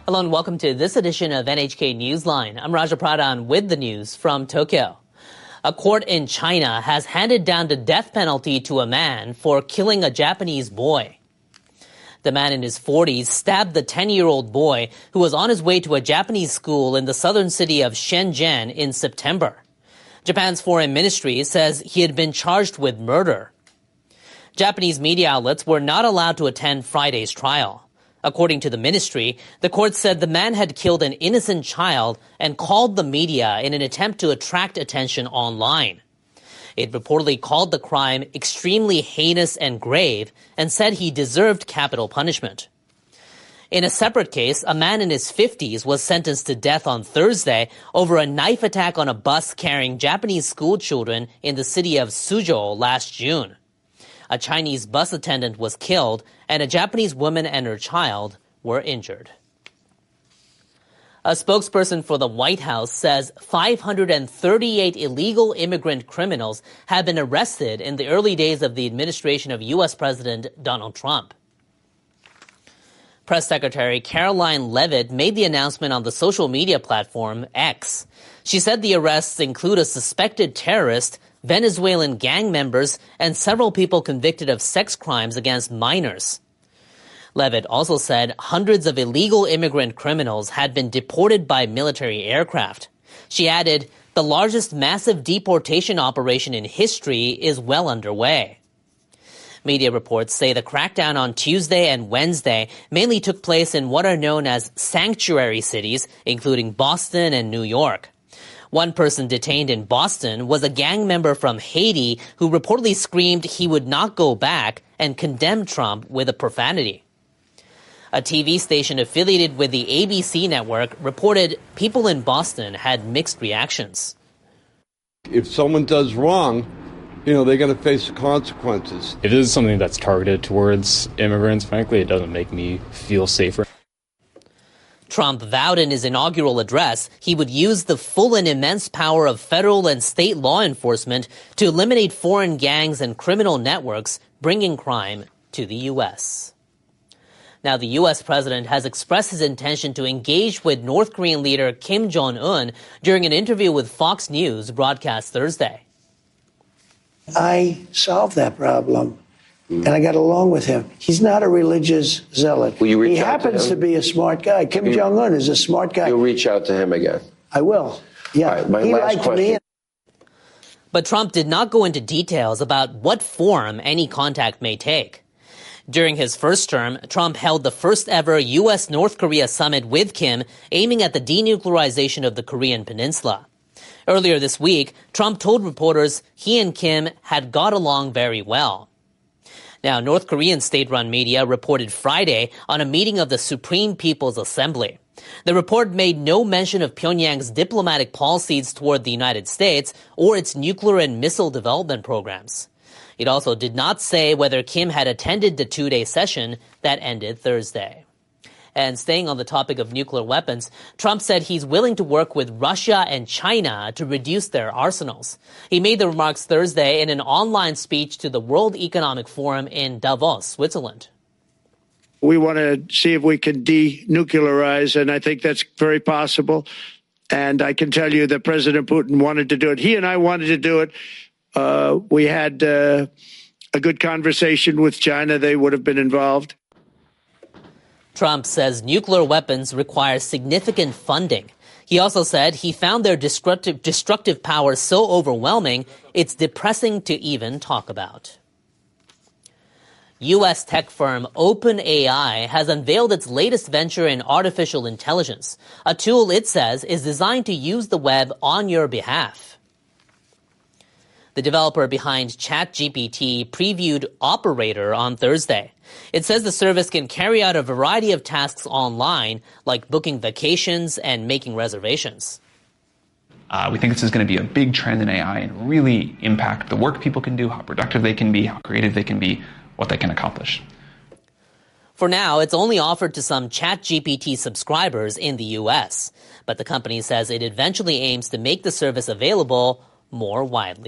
Hello and welcome to this edition of NHK Newsline. I'm Raja Pradhan with the news from Tokyo. A court in China has handed down the death penalty to a man for killing a Japanese boy. The man in his 40s stabbed the 10-year-old boy who was on his way to a Japanese school in the southern city of Shenzhen in September. Japan's foreign ministry says he had been charged with murder. Japanese media outlets were not allowed to attend Friday's trial. According to the ministry, the court said the man had killed an innocent child and called the media in an attempt to attract attention online. It reportedly called the crime extremely heinous and grave and said he deserved capital punishment. In a separate case, a man in his 50s was sentenced to death on Thursday over a knife attack on a bus carrying Japanese school children in the city of Suzhou last June. A Chinese bus attendant was killed, and a Japanese woman and her child were injured. A spokesperson for the White House says 538 illegal immigrant criminals have been arrested in the early days of the administration of U.S. President Donald Trump. Press Secretary Caroline Leavitt made the announcement on the social media platform X. She said the arrests include a suspected terrorist, Venezuelan gang members, and several people convicted of sex crimes against minors. Leavitt also said hundreds of illegal immigrant criminals had been deported by military aircraft. She added, the largest massive deportation operation in history is well underway. Media reports say the crackdown on Tuesday and Wednesday mainly took place in what are known as sanctuary cities, including Boston and New York. One person detained in Boston was a gang member from Haiti who reportedly screamed he would not go back and condemned Trump with a profanity. A TV station affiliated with the ABC network reported people in Boston had mixed reactions. If someone does wrong, they're going to face the consequences. If it is something that's targeted towards immigrants, frankly, it doesn't make me feel safer. Trump vowed in his inaugural address he would use the full and immense power of federal and state law enforcement to eliminate foreign gangs and criminal networks bringing crime to the U.S. Now, the U.S. president has expressed his intention to engage with North Korean leader Kim Jong-un during an interview with Fox News broadcast Thursday. I solved that problem. And I got along with him. He's not a religious zealot. Will you reach he out happens to him? To be a smart guy. Kim Jong-un is a smart guy. You'll reach out to him again. I will. Yeah. All right, my he last liked question. me. But Trump did not go into details about what form any contact may take. During his first term, Trump held the first ever U.S.-North Korea summit with Kim, aiming at the denuclearization of the Korean peninsula. Earlier this week, Trump told reporters he and Kim had got along very well. Now, North Korean state-run media reported Friday on a meeting of the Supreme People's Assembly. The report made no mention of Pyongyang's diplomatic policies toward the United States or its nuclear and missile development programs. It also did not say whether Kim had attended the two-day session that ended Thursday. And staying on the topic of nuclear weapons, Trump said he's willing to work with Russia and China to reduce their arsenals. He made the remarks Thursday in an online speech to the World Economic Forum in Davos, Switzerland. We want to see if we can denuclearize, and I think that's very possible. And I can tell you that President Putin wanted to do it. He and I wanted to do it. We had a good conversation with China. They would have been involved. Trump says nuclear weapons require significant funding. He also said he found their destructive power so overwhelming, it's depressing to even talk about. U.S. tech firm OpenAI has unveiled its latest venture in artificial intelligence, a tool it says is designed to use the web on your behalf. The developer behind ChatGPT previewed Operator on Thursday. It says the service can carry out a variety of tasks online, like booking vacations and making reservations. We think this is going to be a big trend in AI and really impact the work people can do, how productive they can be, how creative they can be, what they can accomplish. For now, it's only offered to some ChatGPT subscribers in the U.S., but the company says it eventually aims to make the service available more widely.